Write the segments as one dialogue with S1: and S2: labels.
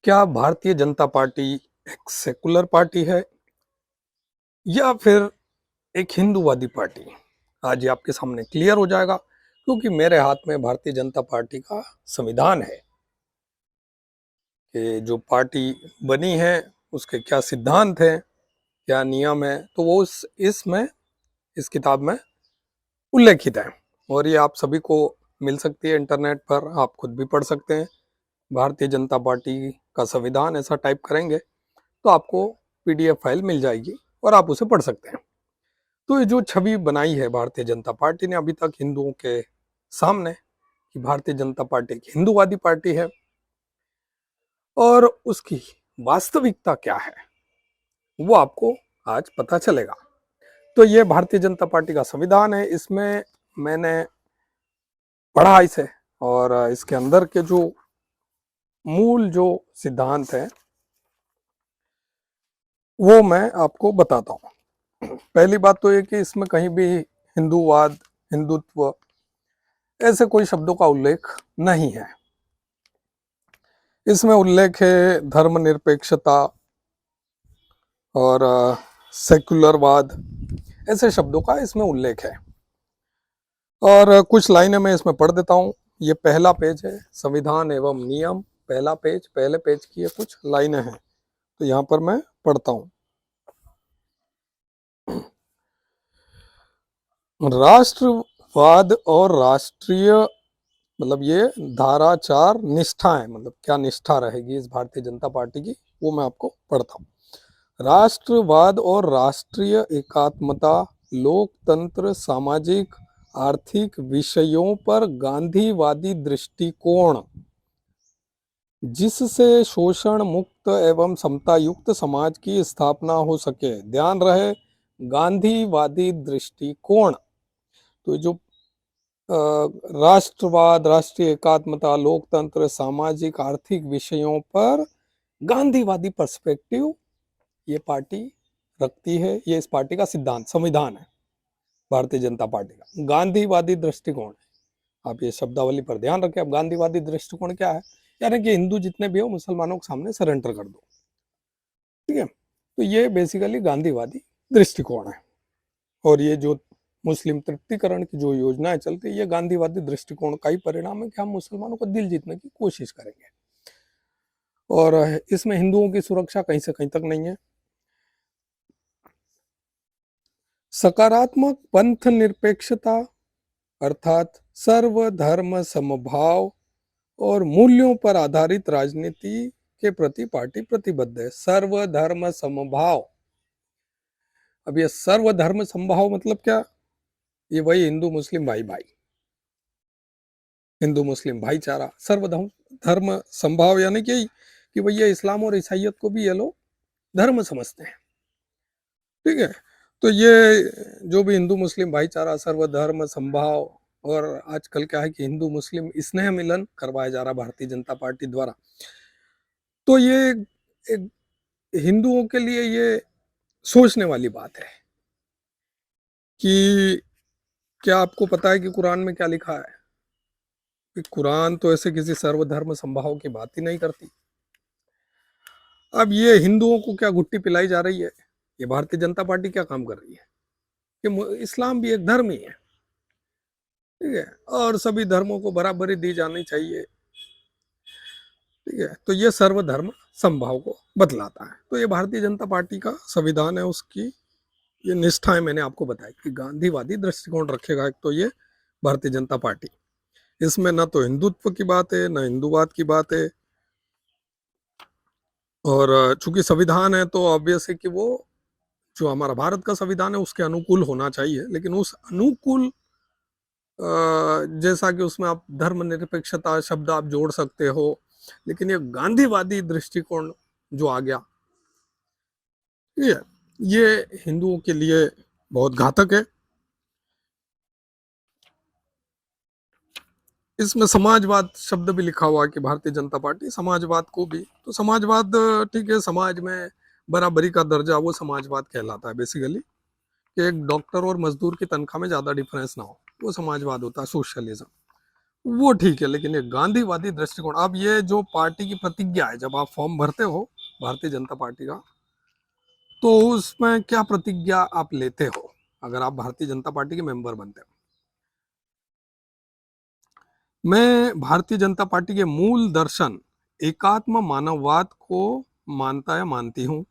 S1: क्या भारतीय जनता पार्टी एक secular party है या फिर एक हिंदूवादी पार्टी? आज ये आपके सामने क्लियर हो जाएगा, क्योंकि मेरे हाथ में भारतीय जनता पार्टी का संविधान है कि जो पार्टी बनी है उसके क्या सिद्धांत हैं, क्या नियम है, तो वो इस किताब में उल्लेखित है। और ये आप सभी को मिल सकती है इंटरनेट पर, आप खुद भी पढ़ सकते हैं। भारतीय जनता पार्टी का संविधान ऐसा टाइप करेंगे तो आपको पीडीएफ फाइल मिल जाएगी और आप उसे पढ़ सकते हैं। तो ये जो छवि बनाई है भारतीय जनता पार्टी ने अभी तक हिंदुओं के सामने कि भारतीय जनता पार्टी एक हिंदूवादी पार्टी है, और उसकी वास्तविकता क्या है वो आपको आज पता चलेगा। तो ये भारतीय जनता पार्टी का संविधान है, इसमें मैंने पढ़ा इसे, और इसके अंदर के जो मूल जो सिद्धांत है वो मैं आपको बताता हूँ। पहली बात तो ये कि इसमें कहीं भी हिंदूवाद, हिंदुत्व ऐसे कोई शब्दों का उल्लेख नहीं है। इसमें उल्लेख है धर्मनिरपेक्षता और सेक्युलरवाद, ऐसे शब्दों का इसमें उल्लेख है। और कुछ लाइनें मैं इसमें पढ़ देता हूँ। ये पहला पेज है, संविधान एवं नियम, पहला पेज। पहले पेज की ये कुछ लाइनें हैं, तो यहाँ पर मैं पढ़ता हूँ। राष्ट्रवाद और राष्ट्रीय, मतलब ये धारा 4 निष्ठा है, मतलब क्या निष्ठा रहेगी इस भारतीय जनता पार्टी की, वो मैं आपको पढ़ता हूँ। राष्ट्रवाद और राष्ट्रीय एकात्मता, लोकतंत्र, सामाजिक आर्थिक विषयों पर गांधीवादी दृष्टिकोण, जिससे शोषण मुक्त एवं समता युक्त समाज की स्थापना हो सके। ध्यान रहे, गांधीवादी दृष्टिकोण। तो जो राष्ट्रवाद, राष्ट्रीय एकात्मता, लोकतंत्र, सामाजिक आर्थिक विषयों पर गांधीवादी पर्सपेक्टिव ये पार्टी रखती है। ये इस पार्टी का सिद्धांत, संविधान है भारतीय जनता पार्टी का। गांधीवादी दृष्टिकोण, आप ये शब्दावली पर ध्यान रखें। अब गांधीवादी दृष्टिकोण क्या है, यानी कि हिंदू जितने भी हो मुसलमानों के सामने सरेंडर कर दो, ठीक है। तो ये बेसिकली गांधीवादी दृष्टिकोण है। और ये जो मुस्लिम तृप्तिकरण की जो योजनाएं चलती है, ये गांधीवादी दृष्टिकोण का ही परिणाम है कि हम मुसलमानों को दिल जीतने की कोशिश करेंगे। और इसमें हिंदुओं की सुरक्षा कहीं से कहीं तक नहीं है। सकारात्मक पंथ निरपेक्षता, अर्थात सर्वधर्म समभाव और मूल्यों पर आधारित राजनीति के प्रति पार्टी प्रतिबद्ध है। सर्वधर्म समभाव, अब ये सर्वधर्म समभाव मतलब क्या? ये वही हिंदू मुस्लिम भाई भाई, हिंदू मुस्लिम भाईचारा। सर्वधर्म धर्म समभाव यानी कि भैया इस्लाम और ईसाइयत को भी ये लोग धर्म समझते हैं, ठीक है। तो ये जो भी हिंदू मुस्लिम भाईचारा, सर्वधर्म समभाव, और आजकल क्या है कि हिंदू मुस्लिम स्नेह मिलन करवाया जा रहा भारतीय जनता पार्टी द्वारा। तो ये एक हिंदुओं के लिए ये सोचने वाली बात है कि क्या आपको पता है कि कुरान में क्या लिखा है? कि कुरान तो ऐसे किसी सर्वधर्म समभाव की बात ही नहीं करती। अब ये हिंदुओं को क्या गुट्टी पिलाई जा रही है? ये भारतीय जनता पार्टी क्या काम कर रही है कि इस्लाम भी एक धर्म ही है, ठीक है, और सभी धर्मों को बराबरी दी जानी चाहिए, ठीक है। तो ये सर्वधर्म समभाव को बतलाता है। तो ये भारतीय जनता पार्टी का संविधान है, उसकी ये निष्ठाएं मैंने आपको बताई कि गांधीवादी दृष्टिकोण रखेगा एक तो ये भारतीय जनता पार्टी। इसमें ना तो हिंदुत्व की बात है, ना हिंदूवाद की बात है। और चूंकि संविधान है तो ऑब्वियस है कि वो जो हमारा भारत का संविधान है उसके अनुकूल होना चाहिए, लेकिन उस अनुकूल जैसा कि उसमें आप धर्मनिरपेक्षता शब्द आप जोड़ सकते हो, लेकिन ये गांधीवादी दृष्टिकोण जो आ गया, ये हिंदुओं के लिए बहुत घातक है। इसमें समाजवाद शब्द भी लिखा हुआ है कि भारतीय जनता पार्टी समाजवाद को भी, तो समाजवाद ठीक है, समाज में बराबरी का दर्जा वो समाजवाद कहलाता है बेसिकली, कि एक डॉक्टर और मजदूर की तनख्वाह में ज्यादा डिफरेंस ना हो, वो समाजवाद होता है, सोशलिज्म। वो ठीक है, लेकिन ये गांधीवादी दृष्टिकोण, अब ये जो पार्टी की प्रतिज्ञा है, जब आप फॉर्म भरते हो भारतीय जनता पार्टी का, तो उसमें क्या प्रतिज्ञा आप लेते हो अगर आप भारतीय जनता पार्टी के मेंबर बनते हो? मैं भारतीय जनता पार्टी के मूल दर्शन एकात्म मानववाद को मानता या मानती हूँ।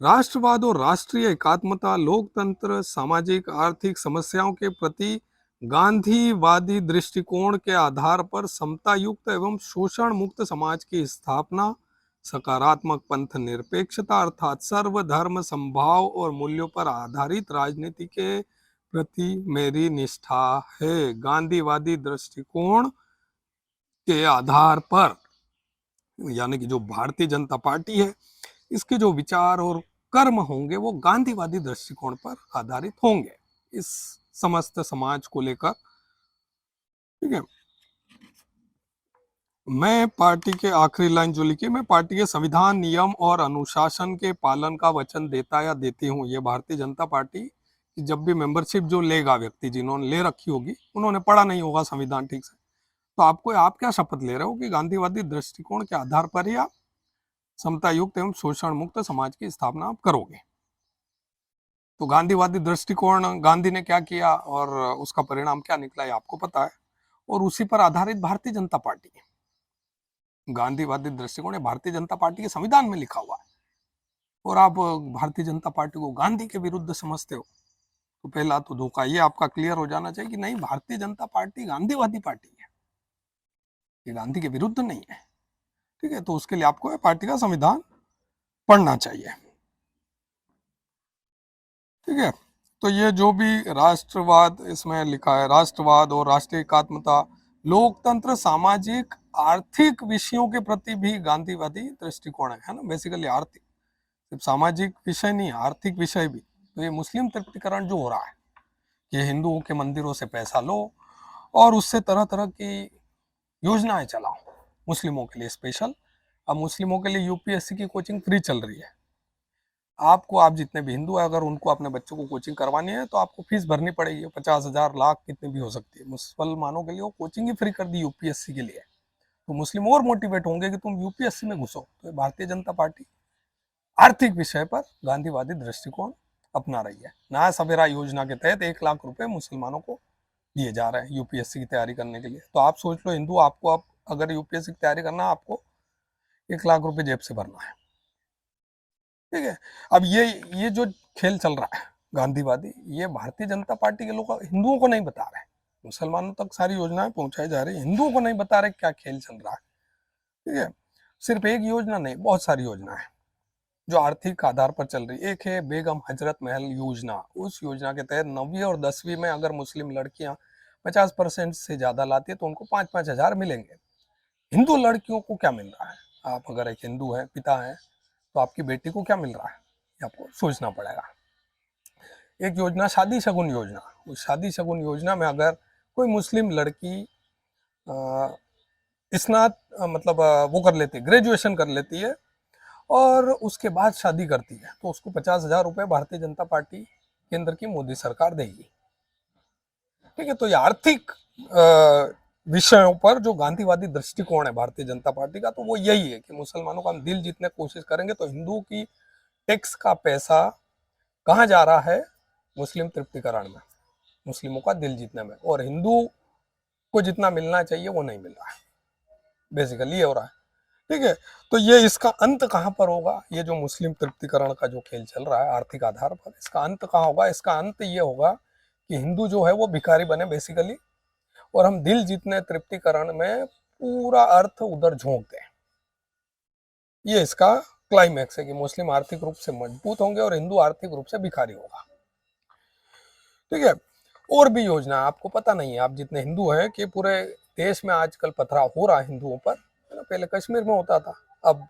S1: राष्ट्रवाद और राष्ट्रीय एकात्मता, लोकतंत्र, सामाजिक आर्थिक समस्याओं के प्रति गांधीवादी दृष्टिकोण के आधार पर समता युक्त एवं शोषण मुक्त समाज की स्थापना, सकारात्मक पंथ निरपेक्षता अर्थात सर्वधर्म समभाव और मूल्यों पर आधारित राजनीति के प्रति मेरी निष्ठा है। गांधीवादी दृष्टिकोण के आधार पर, यानी कि जो भारतीय जनता पार्टी है, इसके जो विचार और कर्म होंगे वो गांधीवादी दृष्टिकोण पर आधारित होंगे इस समस्त समाज को लेकर। ठीक है, मैं पार्टी के आखिरी लाइन जो लिखी, मैं पार्टी के संविधान, नियम और अनुशासन के पालन का वचन देता या देती हूँ। ये भारतीय जनता पार्टी की जब भी मेंबरशिप जो लेगा व्यक्ति, जिन्होंने ले रखी होगी, उन्होंने पढ़ा नहीं होगा संविधान ठीक से, तो आपको, आप क्या शपथ ले रहे हो कि गांधीवादी दृष्टिकोण के आधार पर ही आप समता युक्त एवं शोषण मुक्त समाज की स्थापना आप करोगे। तो गांधीवादी दृष्टिकोण, गांधी ने क्या किया और उसका परिणाम क्या निकला, ये आपको पता है, और उसी पर आधारित भारतीय जनता पार्टी है। गांधीवादी दृष्टिकोण भारतीय जनता पार्टी के संविधान में लिखा हुआ है, और आप भारतीय जनता पार्टी को गांधी के विरुद्ध समझते हो, तो पहला तो धोखा ये आपका क्लियर हो जाना चाहिए कि नहीं, भारतीय जनता पार्टी गांधीवादी पार्टी है, ये गांधी के विरुद्ध नहीं है। ठीक है, तो उसके लिए आपको पार्टी का संविधान पढ़ना चाहिए। ठीक है, तो ये जो भी राष्ट्रवाद इसमें लिखा है, राष्ट्रवाद और राष्ट्रीय एकात्मता, लोकतंत्र, सामाजिक आर्थिक विषयों के प्रति भी गांधीवादी दृष्टिकोण है ना, बेसिकली आर्थिक, सिर्फ सामाजिक विषय नहीं, आर्थिक विषय भी। तो ये मुस्लिम तृप्तिकरण जो हो रहा है कि हिंदुओं के मंदिरों से पैसा लो और उससे तरह तरह की योजनाएं चलाओ मुस्लिमों के लिए स्पेशल। अब मुस्लिमों के लिए यूपीएससी की कोचिंग फ्री चल रही है। आपको, आप जितने भी हिंदू है, अगर उनको अपने बच्चों को कोचिंग करवानी है तो आपको फीस भरनी पड़ेगी, 50,000 लाख कितनी भी हो सकती है। मुसलमानों के लिए वो कोचिंग ही फ्री कर दी यूपीएससी के लिए, तो मुस्लिम और मोटिवेट होंगे कि तुम यूपीएससी में घुसो। तो भारतीय जनता पार्टी आर्थिक विषय पर गांधीवादी दृष्टिकोण अपना रही है। नया सवेरा योजना के तहत 1 लाख रुपए मुसलमानों को दिए जा रहे हैं यूपीएससी की तैयारी करने के लिए। तो आप सोच लो हिंदू, आपको अब अगर यूपीएससी की तैयारी करना, आपको 1 लाख रुपए जेब से भरना है। ठीक है, अब ये जो खेल चल रहा है गांधीवादी, ये भारतीय जनता पार्टी के लोग हिंदुओं को नहीं बता रहे, मुसलमानों तक सारी योजनाएं पहुंचाई जा रही है, हिंदुओं को नहीं बता रहे क्या खेल चल रहा है। ठीक है, सिर्फ एक योजना नहीं, बहुत सारी योजना है जो आर्थिक आधार पर चल रही। एक है बेगम हजरत महल योजना। उस योजना के तहत 9वीं और 10वीं में अगर मुस्लिम लड़कियां 50% से ज्यादा लाती है तो उनको 5-5 हजार मिलेंगे। हिंदू लड़कियों को क्या मिल रहा है? आप अगर एक हिंदू है, पिता है, तो आपकी बेटी को क्या मिल रहा है, ये आपको सोचना पड़ेगा। एक योजना शादी शगुन योजना, उस शादी शगुन योजना में अगर कोई मुस्लिम लड़की स्नात मतलब वो कर लेती है, ग्रेजुएशन कर लेती है और उसके बाद शादी करती है, तो उसको 50,000 रुपए भारतीय जनता पार्टी केंद्र की मोदी सरकार देगी। ठीक है, तो ये आर्थिक विषयों पर जो गांधीवादी दृष्टिकोण है भारतीय जनता पार्टी का, तो वो यही है कि मुसलमानों का हम दिल जीतने की कोशिश करेंगे, तो हिंदुओं की टैक्स का पैसा कहाँ जा रहा है? मुस्लिम तृप्तिकरण में, मुस्लिमों का दिल जीतने में, और हिंदू को जितना मिलना चाहिए वो नहीं मिल रहा है, बेसिकली ये हो रहा है। ठीक है, तो ये इसका अंत कहाँ पर होगा? ये जो मुस्लिम तृप्तिकरण का जो खेल चल रहा है आर्थिक आधार पर, इसका अंत कहाँ होगा? इसका अंत ये होगा कि हिंदू जो है वो भिखारी बने बेसिकली, और हम दिल जीतने तृप्तिकरण में पूरा अर्थ उधर झोंक दें। ये इसका क्लाइमैक्स है कि मुस्लिम आर्थिक रूप से मजबूत होंगे और हिंदू आर्थिक रूप से भिखारी होगा। ठीक है, और भी योजना आपको पता नहीं है, आप जितने हिंदू हैं, कि पूरे देश में आजकल पथराव हो रहा है हिंदुओं पर, है ना। पहले कश्मीर में होता था, अब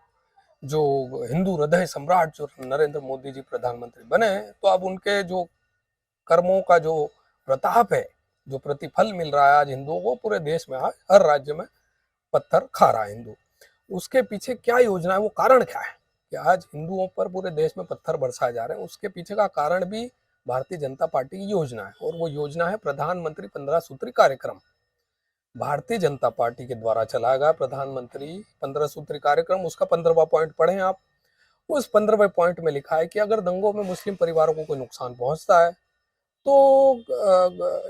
S1: जो हिंदू हृदय सम्राट जो नरेंद्र मोदी जी प्रधानमंत्री बने, तो अब उनके जो कर्मों का जो प्रताप है, जो प्रतिफल मिल रहा है आज हिंदुओं को पूरे देश में, आज हर राज्य में पत्थर खा रहा है हिंदू। उसके पीछे क्या योजना है, वो कारण क्या है कि आज हिंदुओं पर पूरे देश में पत्थर बरसाए जा रहे हैं? उसके पीछे का कारण भी भारतीय जनता पार्टी की योजना है, और वो योजना है प्रधानमंत्री 15 सूत्री कार्यक्रम। भारतीय जनता पार्टी के द्वारा चलाया गया प्रधानमंत्री 15 सूत्री कार्यक्रम, उसका 15वां पॉइंट पढ़ें आप। उस 15वें पॉइंट में लिखा है कि अगर दंगों में मुस्लिम परिवारों को कोई नुकसान पहुंचता है तो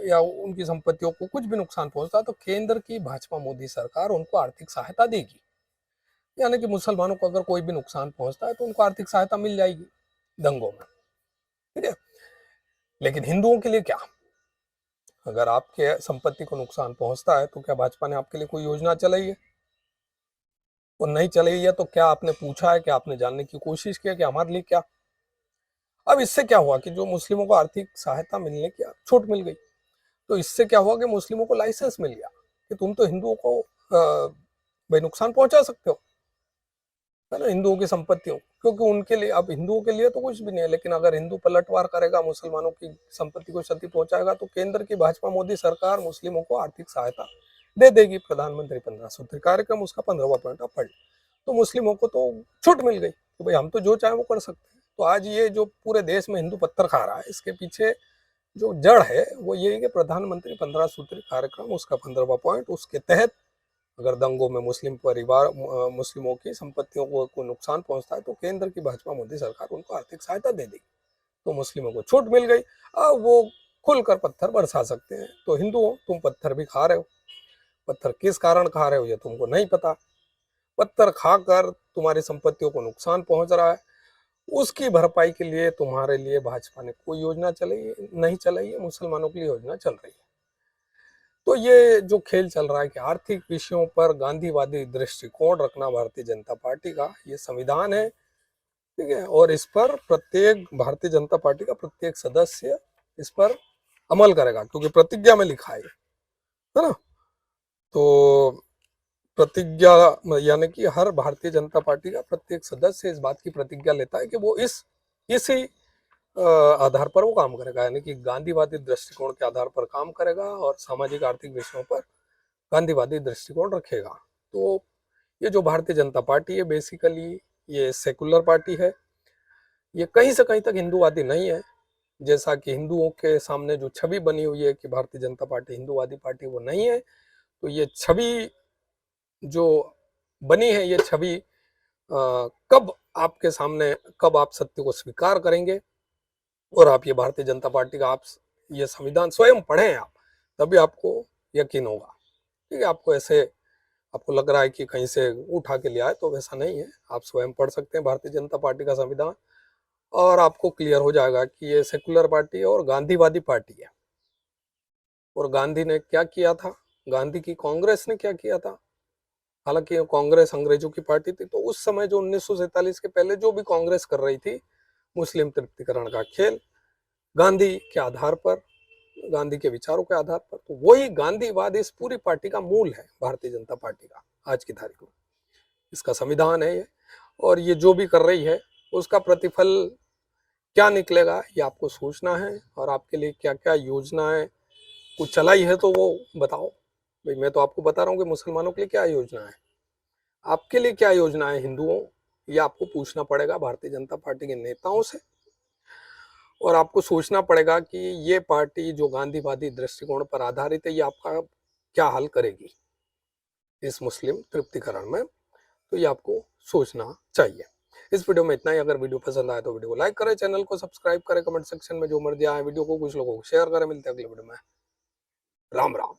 S1: या उनकी संपत्तियों को कुछ भी नुकसान पहुंचता है तो केंद्र की भाजपा मोदी सरकार उनको आर्थिक सहायता देगी। यानी कि मुसलमानों को अगर कोई भी नुकसान पहुंचता है तो उनको आर्थिक सहायता मिल जाएगी दंगों में, ठीक है। लेकिन हिंदुओं के लिए क्या? अगर आपके संपत्ति को नुकसान पहुंचता है तो क्या भाजपा ने आपके लिए कोई योजना चलाई है? और नहीं चलाई है तो क्या आपने पूछा है, क्या आपने जानने की कोशिश की है कि हमारे लिए क्या? अब इससे क्या हुआ कि जो मुस्लिमों को आर्थिक सहायता मिलने की छूट मिल गई, तो इससे क्या हुआ कि मुस्लिमों को लाइसेंस मिल गया कि तुम तो हिंदुओं को भाई नुकसान पहुंचा सकते हो, है ना, हिंदुओं की संपत्तियों, क्योंकि उनके लिए, अब हिंदुओं के लिए तो कुछ भी नहीं है, लेकिन अगर हिंदू पलटवार करेगा, मुसलमानों की संपत्ति को क्षति पहुंचाएगा तो केंद्र की भाजपा मोदी सरकार मुस्लिमों को आर्थिक सहायता दे देगी। प्रधानमंत्री 15 सूत्री कार्यक्रम, उसका 15वां पॉइंट आप पढ़, तो मुस्लिमों को तो छूट मिल गई तो भाई हम तो जो चाहे वो कर सकते हैं। तो आज ये जो पूरे देश में हिंदू पत्थर खा रहा है, इसके पीछे जो जड़ है वो ये है कि प्रधानमंत्री 15 सूत्री कार्यक्रम, उसका 15वां पॉइंट, उसके तहत अगर दंगों में मुस्लिम परिवार मुस्लिमों की संपत्तियों को नुकसान पहुंचता है तो केंद्र की भाजपा मोदी सरकार उनको आर्थिक सहायता दे देगी। तो मुस्लिमों को छूट मिल गई, अब वो खुलकर पत्थर बरसा सकते हैं। तो हिंदुओं, तुम पत्थर भी खा रहे हो, पत्थर किस कारण खा रहे हो ये तुमको नहीं पता। पत्थर खाकर तुम्हारी संपत्तियों को नुकसान पहुंच रहा है, उसकी भरपाई के लिए तुम्हारे लिए भाजपा ने कोई योजना चलाई नहीं चलाई है, मुसलमानों के लिए योजना चल रही है। तो ये जो खेल चल रहा है कि आर्थिक विषयों पर गांधीवादी दृष्टिकोण रखना भारतीय जनता पार्टी का ये संविधान है, ठीक है, और इस पर प्रत्येक भारतीय जनता पार्टी का प्रत्येक सदस्य इस पर अमल करेगा, क्योंकि प्रतिज्ञा में लिखा है ना। तो प्रतिज्ञा यानी कि हर भारतीय जनता पार्टी का प्रत्येक सदस्य इस बात की प्रतिज्ञा लेता है कि वो इसी आधार पर वो काम करेगा, यानी कि गांधीवादी दृष्टिकोण के आधार पर काम करेगा और सामाजिक आर्थिक विषयों पर गांधीवादी दृष्टिकोण रखेगा। तो ये जो भारतीय जनता पार्टी है बेसिकली ये सेकुलर पार्टी है, ये कहीं से कहीं तक हिंदूवादी नहीं है। जैसा कि हिंदुओं के सामने जो छवि बनी हुई है कि भारतीय जनता पार्टी हिंदूवादी पार्टी, वो नहीं है। तो ये छवि जो बनी है, ये छवि कब आपके सामने, कब आप सत्य को स्वीकार करेंगे और आप ये भारतीय जनता पार्टी का आप ये संविधान स्वयं पढ़ें आप, तभी आपको यकीन होगा। ठीक है, आपको ऐसे आपको लग रहा है कि कहीं से उठा के ले आए, तो वैसा नहीं है। आप स्वयं पढ़ सकते हैं भारतीय जनता पार्टी का संविधान और आपको क्लियर हो जाएगा कि ये सेकुलर पार्टी है और गांधीवादी पार्टी है। और गांधी ने क्या किया था, गांधी की कांग्रेस ने क्या किया था? हालांकि कांग्रेस अंग्रेजों की पार्टी थी, तो उस समय जो 1947 के पहले जो भी कांग्रेस कर रही थी मुस्लिम तृप्तिकरण का खेल, गांधी के आधार पर, गांधी के विचारों के आधार पर, तो वही गांधीवाद इस पूरी पार्टी का मूल है, भारतीय जनता पार्टी का आज की तारीख में। इसका संविधान है ये, और ये जो भी कर रही है उसका प्रतिफल क्या निकलेगा ये आपको सोचना है। और आपके लिए क्या क्या योजनाएं कुछ चलाई है तो वो बताओ भाई। मैं तो आपको बता रहा हूँ कि मुसलमानों के लिए क्या योजना है, आपके लिए क्या योजना है हिंदुओं, ये आपको पूछना पड़ेगा भारतीय जनता पार्टी के नेताओं से। और आपको सोचना पड़ेगा कि ये पार्टी जो गांधीवादी दृष्टिकोण पर आधारित है, ये आपका क्या हल करेगी इस मुस्लिम तृप्तिकरण में। तो ये आपको सोचना चाहिए। इस वीडियो में इतना ही। अगर वीडियो पसंद आए तो वीडियो को लाइक करें, चैनल को सब्सक्राइब करें, कमेंट सेक्शन में जो मर्जी आए वीडियो को कुछ लोगों को शेयर करें। मिलते हैं अगले वीडियो में। राम राम।